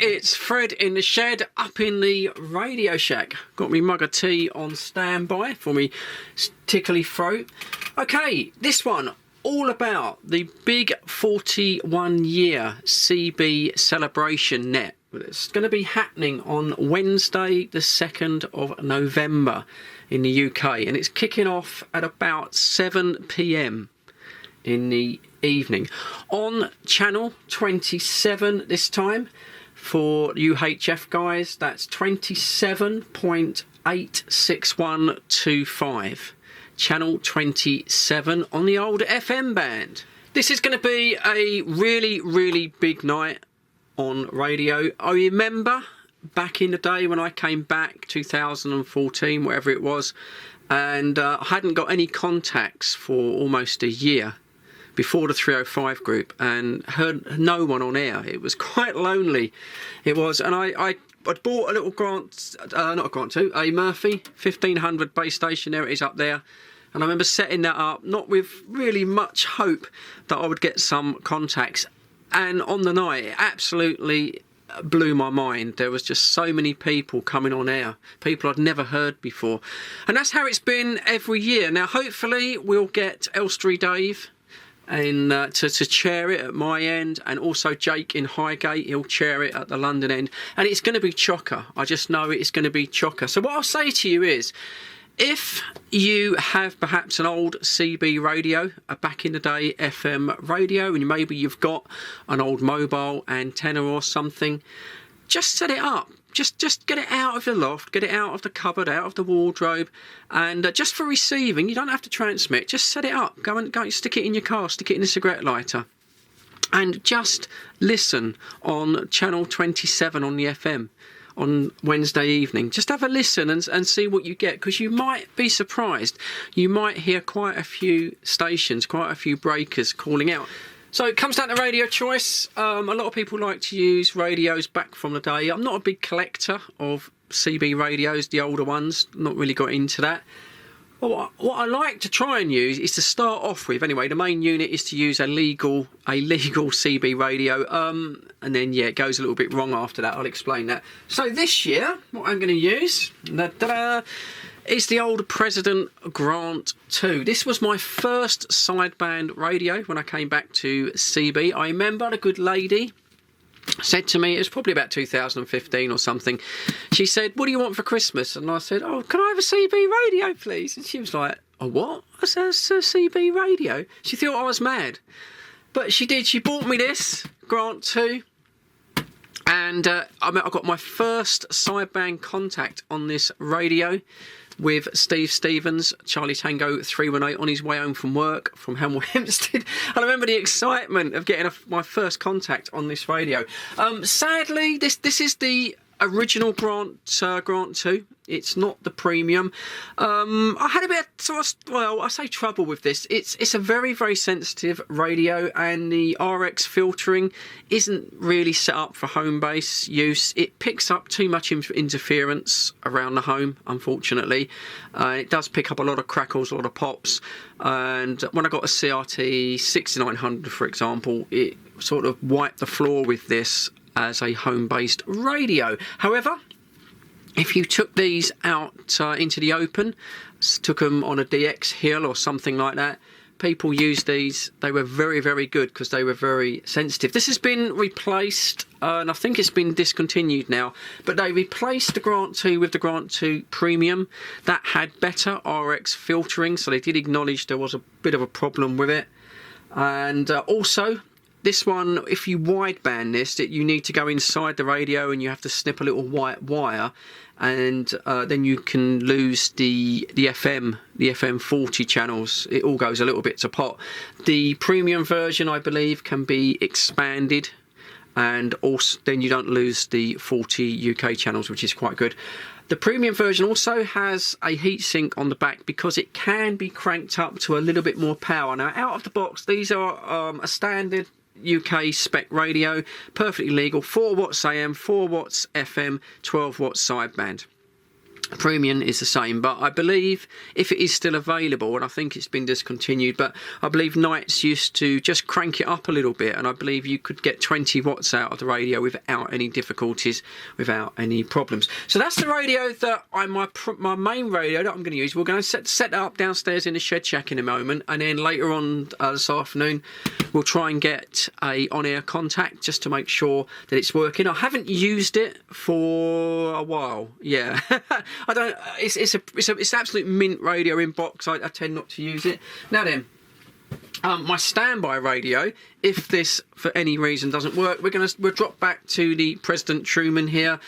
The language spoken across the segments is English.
It's Fred in the shed, up in the Radio Shack. Got me mug of tea on standby for me tickly throat. Okay, this one all about the big 41-year CB celebration net. It's going to be happening on Wednesday the 2nd of November in the UK, and it's kicking off at about 7 p.m. in the evening on channel 27 this time. For UHF guys, that's 27.86125. Channel 27 on the old FM band. This is going to be a really big night on radio. I remember back in the day when I came back, 2014, whatever it was, and I hadn't got any contacts for almost a year before the 305 group, and heard no one on air. It was quite lonely, it was. And I'd bought a little a Murphy 1500 base station. There it is up there, and I remember setting that up, not with really much hope that I would get some contacts. And on the night, it absolutely blew my mind. There was just so many people coming on air, people I'd never heard before, and that's how it's been every year. Now hopefully we'll get Elstree Dave and to chair it at my end, and also Jake in Highgate, he'll chair it at the London end, and it's going to be chocker. I just know it's going to be chocker. So what I'll say to you is, if you have perhaps an old CB radio, a back in the day FM radio, and maybe you've got an old mobile antenna or something, just set it up. Just get it out of the loft, get it out of the cupboard, out of the wardrobe, and just for receiving, you don't have to transmit. Just set it up. Go and stick it in your car, stick it in a cigarette lighter, and just listen on channel 27 on the FM on Wednesday evening. Just have a listen and see what you get, because you might be surprised. You might hear quite a few stations, quite a few breakers calling out. So it comes down to radio choice. A lot of people like to use radios back from the day. I'm not a big collector of CB radios, the older ones. Not really got into that. Well, what I like to try and use is to start off with, anyway, the main unit is to use a legal CB radio. And then, yeah, it goes a little bit wrong after that. I'll explain that. So this year, what I'm going to use is the old President Grant 2. This was my first sideband radio when I came back to CB. I remember the good lady said to me, it was probably about 2015 or something, she said, "What do you want for Christmas?" And I said, "Oh, can I have a CB radio, please?" And she was like, "A what?" I said, "It's a CB radio." She thought I was mad. But she did. She bought me this Grant 2. And I got my first sideband contact on this radio with Steve Stevens, Charlie Tango 318, on his way home from work from Hemel Hempstead. And I remember the excitement of getting my first contact on this radio. Sadly, this is the original Grant 2. It's not the premium. I had a bit of, well, I say trouble with this. It's a very sensitive radio, and the RX filtering isn't really set up for home base use. It picks up too much interference around the home, unfortunately. It does pick up a lot of crackles, a lot of pops. And when I got a CRT 6900, for example, it sort of wiped the floor with this as a home-based radio. However, if you took these out into the open, took them on a DX hill or something like that, people used these. They were very good because they were very sensitive. This has been replaced, and I think it's been discontinued now, but they replaced the Grant 2 with the Grant 2 Premium. That had better RX filtering, so they did acknowledge there was a bit of a problem with it. And also, this one, if you wideband this, you need to go inside the radio and you have to snip a little white wire, and then you can lose the FM 40 channels. It all goes a little bit to pot. The premium version, I believe, can be expanded, and also then you don't lose the 40 UK channels, which is quite good. The premium version also has a heatsink on the back because it can be cranked up to a little bit more power. Now, out of the box, these are a standard UK spec radio, perfectly legal, 4 watts AM, 4 watts FM, 12 watts sideband. Premium is the same, but I believe if it is still available, and I think it's been discontinued, but I believe Knights used to just crank it up a little bit, and I believe you could get 20 watts out of the radio without any difficulties, without any problems. So that's the radio that my main radio that I'm going to use. We're going to set that up downstairs in the shed shack in a moment, and then later on this afternoon we'll try and get a on-air contact just to make sure that it's working. I haven't used it for a while, yeah. I don't. It's absolute mint radio in box. I tend not to use it. Now then, my standby radio. If this for any reason doesn't work, we'll drop back to the President Truman here.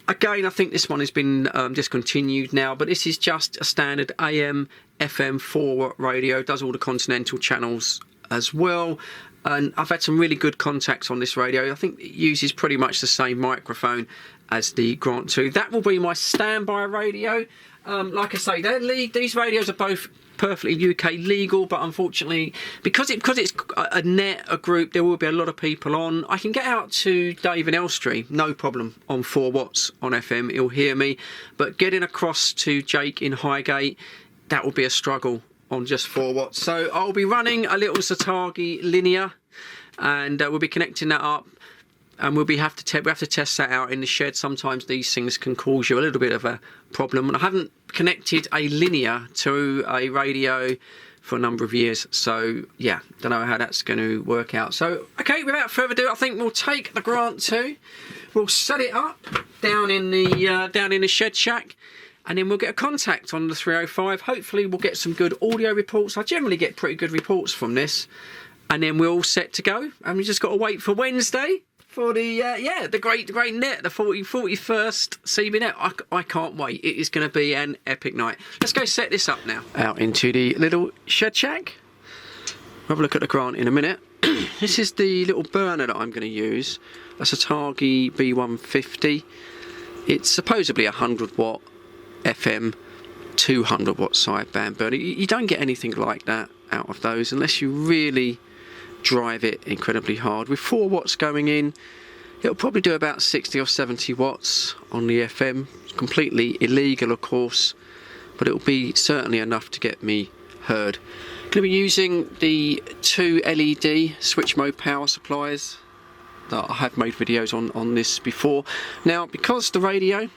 Again, I think this one has been discontinued now, but this is just a standard AM FM 4-watt radio. Does all the continental channels as well. And I've had some really good contacts on this radio. I think it uses pretty much the same microphone as the Grant 2. That will be my standby radio. Like I say, these radios are both perfectly UK legal, but unfortunately, because it's a group, there will be a lot of people on. I can get out to Dave in Elstree, no problem, on 4 watts on FM. He'll hear me. But getting across to Jake in Highgate, that will be a struggle on just 4 watts. So I'll be running a little Zetagi linear, and we'll be connecting that up, and we have to test that out in the shed. Sometimes these things can cause you a little bit of a problem, and I haven't connected a linear to a radio for a number of years, so yeah, don't know how that's going to work out. So okay, without further ado, I think we'll take the Grant 2, we'll set it up down in the shed shack, and then we'll get a contact on the 305. Hopefully we'll get some good audio reports. I generally get pretty good reports from this, and then we're all set to go, and we just got to wait for Wednesday for the great net, the 41st CB net. I can't wait. It is going to be an epic night. Let's go set this up now. Out into the little shed shack. We'll have a look at the Grant in a minute. This is the little burner that I'm going to use. A Zetagi B150. It's supposedly a 100 watt FM, 200 watt sideband burner. You don't get anything like that out of those unless you really drive it incredibly hard. With 4 watts going in, it'll probably do about 60 or 70 watts on the FM. It's completely illegal, of course, but it'll be certainly enough to get me heard. Going to be using the 2 LED switch mode power supplies that I have made videos on this before. Now, because the radio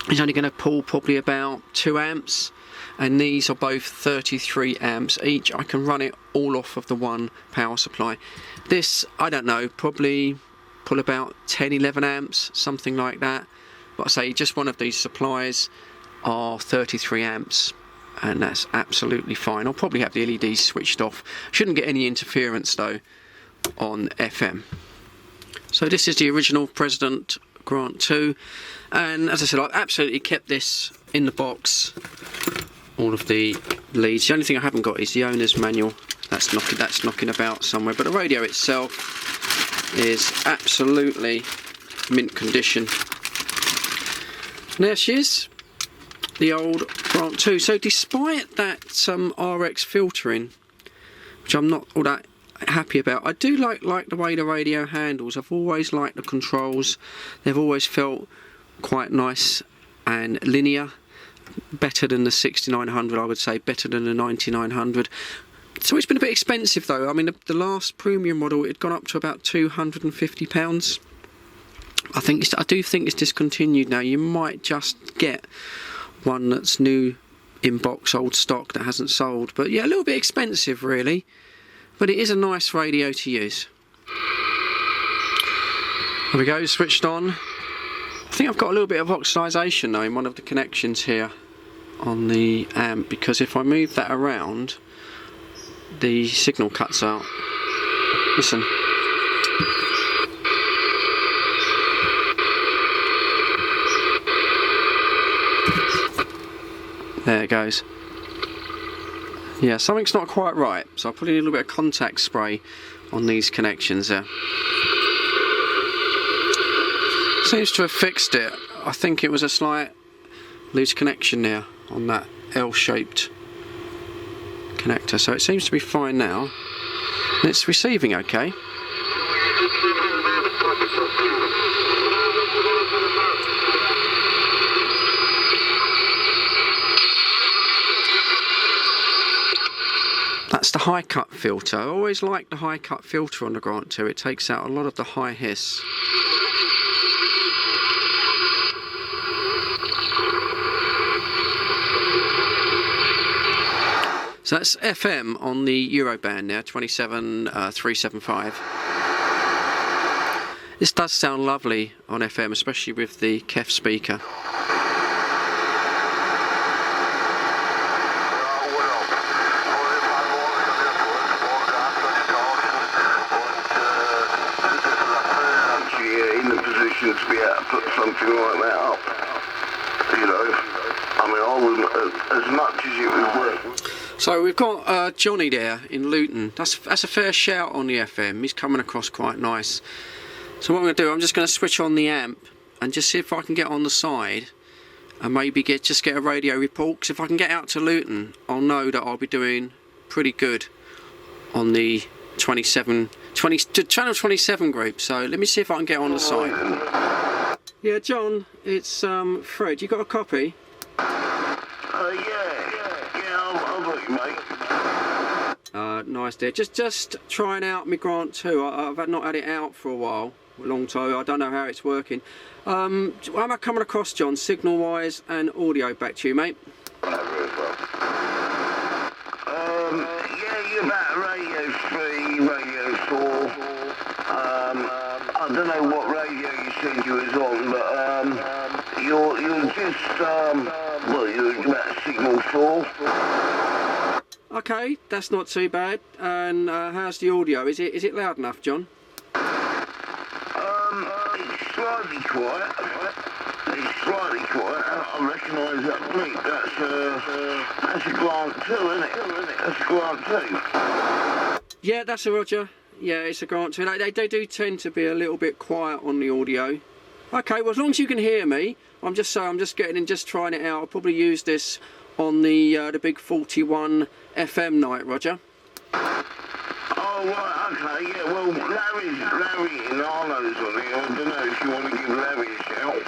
is only going to pull probably about 2 amps, and these are both 33 amps each, I can run it all off of the one power supply. This, I don't know, probably pull about 10-11 amps, something like that. But I say just one of these supplies are 33 amps, and that's absolutely fine. I'll probably have the LEDs switched off. Shouldn't get any interference though on FM. So this is the original President Grant 2, and as I said, I've absolutely kept this in the box. All of the leads. The only thing I haven't got is the owner's manual. That's knocking about somewhere. But the radio itself is absolutely mint condition. And there she is, the old Grant 2. So despite that RX filtering, which I'm not all that happy about, I do like the way the radio handles. I've always liked the controls. They've always felt quite nice and linear. Better than the 6900, I would say, better than the 9900. So it's been a bit expensive though. I mean, the last premium model, it had gone up to about £250. I do think it's discontinued now. You might just get one that's new in box, old stock, that hasn't sold. But yeah, a little bit expensive really, but it is a nice radio to use. There we go, switched on. I think I've got a little bit of oxidisation though in one of the connections here on the amp, because if I move that around, the signal cuts out. Listen. There it goes. Yeah, something's not quite right, so I'll put a little bit of contact spray on these connections there. Seems to have fixed it. I think it was a slight loose connection there on that L-shaped connector, so it seems to be fine now. And it's receiving okay. That's the high cut filter. I always like the high cut filter on the Grant 2. It takes out a lot of the high hiss. So that's FM on the Euroband now, 27375. This does sound lovely on FM, especially with the KEF speaker. In the position to be able to put something like that up, you know. I mean, I wouldn't, as much as it was worth. So we've got Johnny there in Luton. That's a fair shout on the FM. He's coming across quite nice. So what I'm going to do, I'm just going to switch on the amp and just see if I can get on the side and maybe just get a radio report. Because if I can get out to Luton, I'll know that I'll be doing pretty good on the channel 27 group. So let me see if I can get on the side. Yeah, John, it's Fred. You got a copy? I'll got you, mate. Nice there. Just trying out my Grant 2. I've not had it out for a while, a long time. I don't know how it's working. How am I coming across, John, signal wise and audio? Back to you, mate. You're about radio 3, radio 4. I don't know what radio you said you was on, but you're just you're about signal 4. Okay, that's not too bad. And how's the audio? Is it loud enough, John? It's slightly quiet. It's slightly quiet. I recognise that bleep. That's a Grant 2, isn't it? That's a Grant 2. Yeah, that's a Roger. Yeah, it's a Grant 2. They do tend to be a little bit quiet on the audio. Okay, well, as long as you can hear me, I'm just getting in, just trying it out. I'll probably use this on the big 41 FM night, Roger. Oh, right, okay, yeah, well, Larry and Arno's on it. I don't know if you want to give Larry a shout.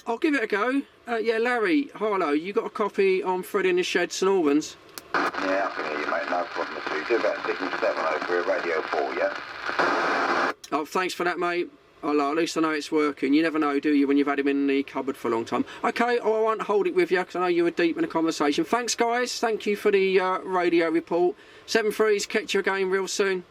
I'll give it a go. Yeah, Larry, Harlow, you got a copy on Fred in the Shed, St Albans? Yeah, I can hear you, mate, no problem at all. You do about 6 and 7 over Radio 4, yeah? Oh, thanks for that, mate. Oh, at least I know it's working. You never know, do you, when you've had him in the cupboard for a long time. Okay, I won't hold it with you because I know you were deep in the conversation. Thanks, guys. Thank you for the radio report. 7-3's, catch you again real soon.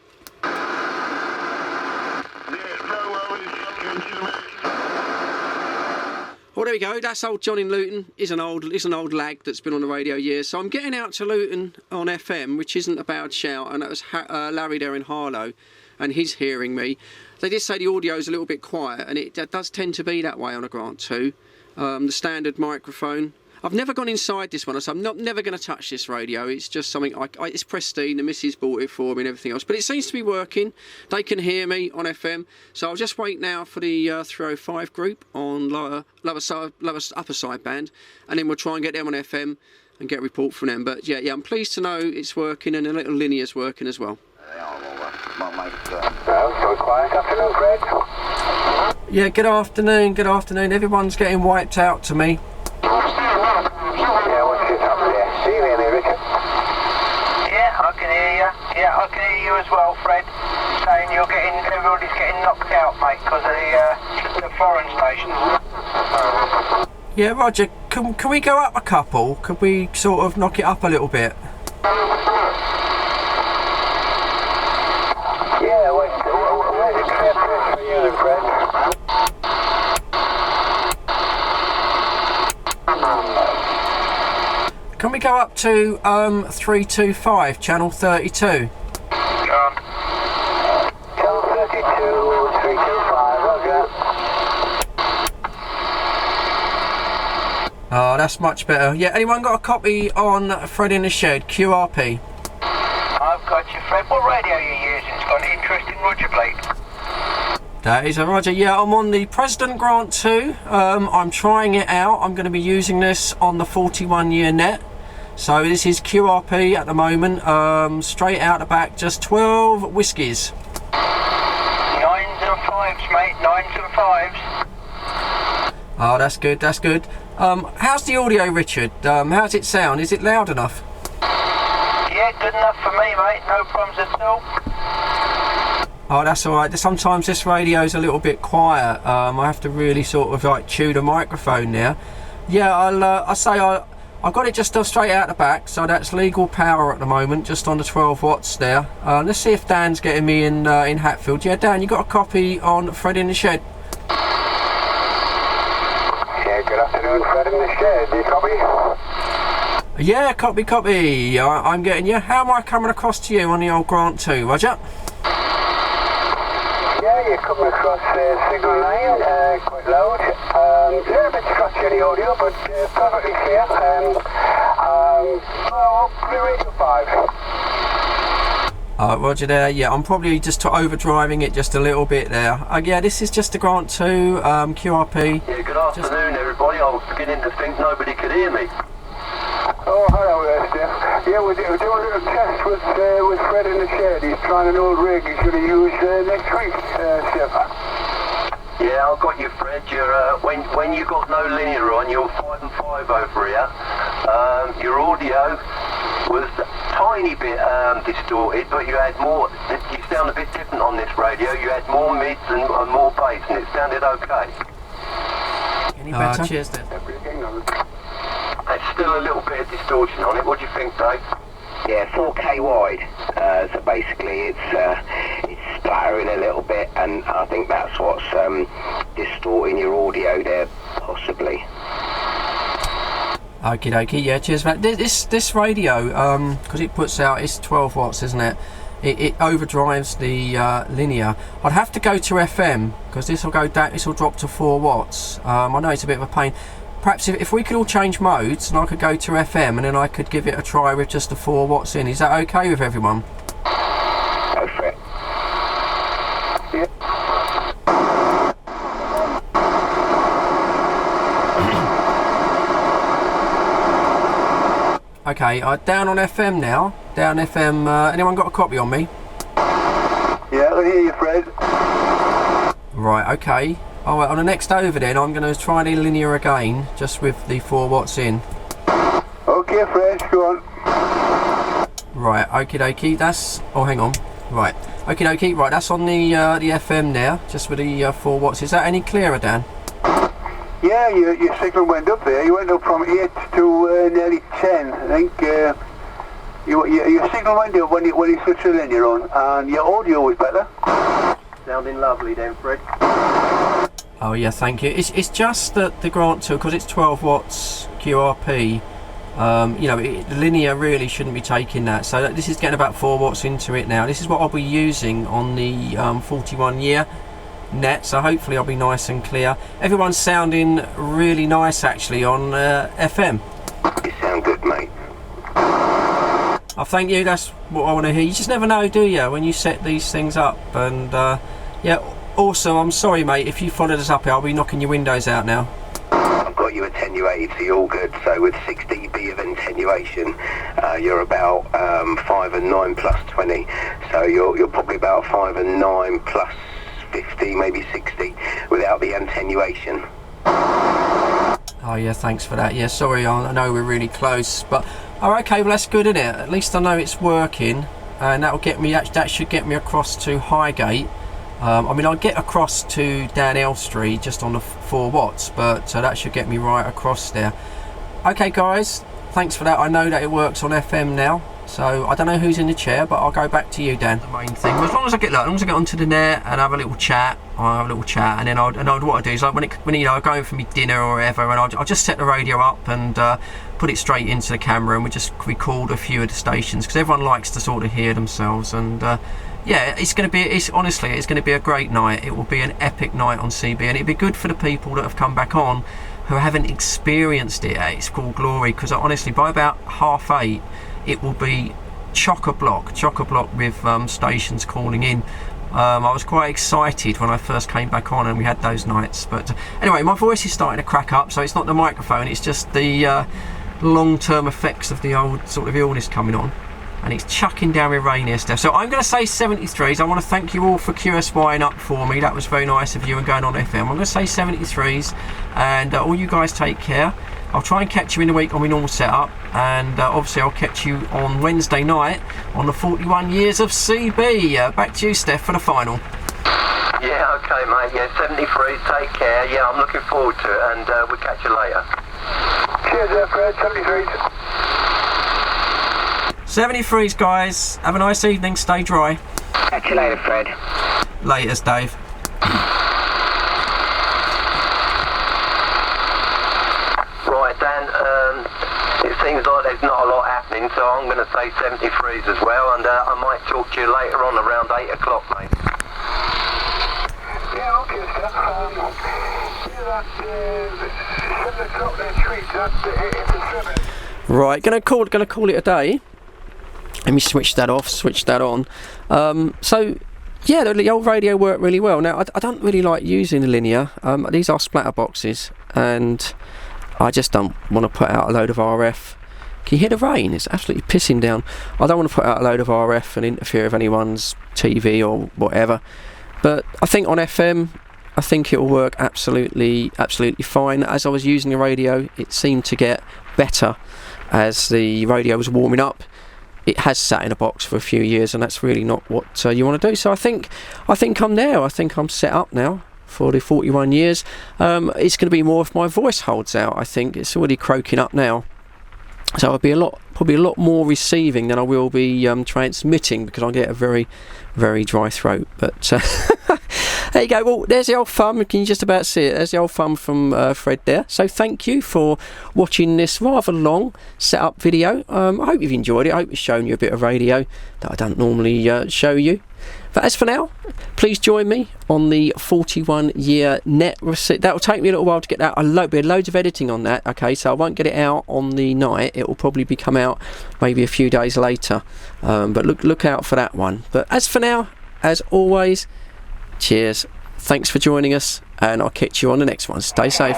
Well, there we go. That's old John in Luton. He's an old lag that's been on the radio years. So I'm getting out to Luton on FM, which isn't a bad shout. And that was Larry there in Harlow, and he's hearing me. They did say the audio's a little bit quiet, and it does tend to be that way on a Grant 2. The standard microphone. I've never gone inside this one, so I'm never going to touch this radio. It's just something, it's pristine, the missus bought it for me and everything else. But it seems to be working. They can hear me on FM. So I'll just wait now for the 305 group on upper side band, and then we'll try and get them on FM and get a report from them. But yeah, I'm pleased to know it's working, and the little linear's working as well. Yeah, good afternoon. Everyone's getting wiped out to me. I can hear you. Yeah, I can hear you as well, Fred. Saying everybody's getting knocked out, mate, because of the foreign stations. Yeah, Roger, can we go up a couple? Could we sort of knock it up a little bit? Yeah, where's it clear for you, Fred? Can we go up to 325, channel 32? Channel 32, 325, Roger. Oh, that's much better. Yeah, anyone got a copy on Fred in the Shed, QRP? I've got you, Fred. What radio are you using? It's got an interesting Roger plate. That is a Roger. Yeah, I'm on the President Grant 2. I'm trying it out. I'm going to be using this on the 41-year net. So this is QRP at the moment. Straight out the back, just 12 whiskies. 9s and 5s, mate. 9s and 5s. Oh, that's good. How's the audio, Richard? How's it sound? Is it loud enough? Yeah, Yeah, good enough for me, mate. No problems at all. Oh, that's all right. Sometimes this radio's a little bit quiet. I have to really sort of like chew the microphone now. Yeah, I've got it just straight out the back, so that's legal power at the moment, just on the 12 watts there. Let's see if Dan's getting me in Hatfield. Yeah, Dan, you got a copy on Fred in the Shed? Yeah, good afternoon, Fred in the Shed. Do you copy? Yeah, copy. I'm getting you. How am I coming across to you on the old Grant 2, Roger? Yeah, you're coming across signal line, quite loud. A little bit scratchy in the audio, but perfectly clear. Blue Radio 5. Roger there. Yeah, I'm probably just overdriving it just a little bit there. Yeah, this is just the Grant 2 QRP. Yeah, good afternoon, everybody. I was beginning to think nobody could hear me. Oh, hello there, Steph. Yeah, we're doing a little test with Fred in the Shed. He's trying an old rig he's going to use next week, Steph. Yeah, I've got you, Fred. You're, when you got no linear on, you're 5 and 5 over here. Your audio was a tiny bit distorted, but you had more. You sound a bit different on this radio. You had more mids and more bass, and it sounded okay. Any better? Cheers, then. There's still a little bit of distortion on it. What do you think, Dave? Yeah, 4K wide. So basically, it's splattering a little bit, and I think that's what's distorting your audio there, possibly. Okie dokie, yeah, cheers, mate. This radio, because it puts out, it's 12 watts, isn't it? It overdrives the linear. I'd have to go to FM, because this will go down. This will drop to 4 watts. I know it's a bit of a pain. Perhaps if we could all change modes and I could go to FM and then I could give it a try with just the 4 watts in. Is that okay with everyone? Go for it. Okay, down on FM now. Down FM. Anyone got a copy on me? Yeah, I can hear you, Fred. Right, okay. Alright, on the next over then, I'm going to try the linear again, just with the 4 watts in. Okay, Fred, go on. Right, okie dokie, that's... Oh, hang on. Right, okie dokie, right, that's on the FM now, just with the 4 watts. Is that any clearer, Dan? Yeah, your signal went up there. You went up from 8 to nearly 10, I think. Your signal went up when you switched the linear on, and your audio was better. Sounding lovely then, Fred. Oh yeah, thank you. It's just that the Grant 2, because it's 12 watts QRP, you know, the linear really shouldn't be taking that. So this is getting about 4 watts into it now. This is what I'll be using on the 41 year net, so hopefully I'll be nice and clear. Everyone's sounding really nice actually on FM. You sound good, mate. Oh, thank you, that's what I want to hear. You just never know, do you, when you set these things up. And yeah, also, I'm sorry, mate, if you followed us up here, I'll be knocking your windows out now. I've got you attenuated, so you're all good. So with 6 dB of attenuation, you're about 5 and 9 plus 20. So you're probably about 5 and 9 plus 50, maybe 60, without the attenuation. Oh yeah, thanks for that. Yeah, sorry, I know we're really close, but oh, okay, well that's good, isn't it? At least I know it's working, and that'll get me. That should get me across to Highgate. I mean, I'll get across to Downell Street just on the 4 watts, but that should get me right across there. Okay, guys, thanks for that. I know that it works on FM now, so I don't know who's in the chair, but I'll go back to you, Dan. The main thing, as long as I get onto the net and have a little chat, and then what I do is like when you know I'm going for me dinner or whatever, and I'll just set the radio up and put it straight into the camera, and we just record a few of the stations because everyone likes to sort of hear themselves. And yeah, honestly, it's going to be a great night. It will be an epic night on CB, and it'd be good for the people that have come back on who haven't experienced it at its full glory, because honestly, by about 8:30, it will be chock-a-block with stations calling in. I was quite excited when I first came back on and we had those nights, but anyway, my voice is starting to crack up, so it's not the microphone, it's just the long-term effects of the old sort of illness coming on, and it's chucking down with rain here, Steph. So I'm going to say 73s. I want to thank you all for QSYing up for me. That was very nice of you and going on FM. I'm going to say 73s, and all you guys take care. I'll try and catch you in the week on my normal setup, and obviously I'll catch you on Wednesday night on the 41 years of CB. Back to you, Steph, for the final. Yeah, okay, mate. Yeah, 73. Take care. Yeah, I'm looking forward to it, and we'll catch you later. Cheers, Fred. 73. 73s, guys. Have a nice evening. Stay dry. Catch you later, Fred. Laters, Dave. Right, Dan. It seems like there's not a lot happening, so I'm going to say 73s as well, and I might talk to you later on around 8 o'clock, mate. Yeah, okay, Steph. Yeah, that's 7 o'clock next week. That's 8 to 7. Right, gonna call it a day. Let me switch that off, switch that on. So yeah, the old radio worked really well. Now I don't really like using the linear. These are splatter boxes, and I just don't want to put out a load of RF. Can you hear the rain? It's absolutely pissing down. I don't want to put out a load of RF and interfere with anyone's TV or whatever. But I think on FM, I think it'll work absolutely fine. As I was using the radio, it seemed to get better as the radio was warming up. It has sat in a box for a few years, and that's really not what you want to do. So I think I'm there. I think I'm set up now for the 41 years. It's going to be more if my voice holds out. I think it's already croaking up now, so I'll be probably a lot more receiving than I will be transmitting, because I'll get a very, very dry throat. But there you go. Well, there's the old thumb. Can you just about see it? There's the old thumb from Fred there. So thank you for watching this rather long setup video. I hope you've enjoyed it. I hope it's shown you a bit of radio that I don't normally show you. But as for now, please join me on the 41-year net receipt. That will take me a little while to get that. There'll be loads of editing on that. Okay, so I won't get it out on the night. It will probably come out maybe a few days later. But look out for that one. But as for now, as always, cheers. Thanks for joining us, and I'll catch you on the next one. Stay safe.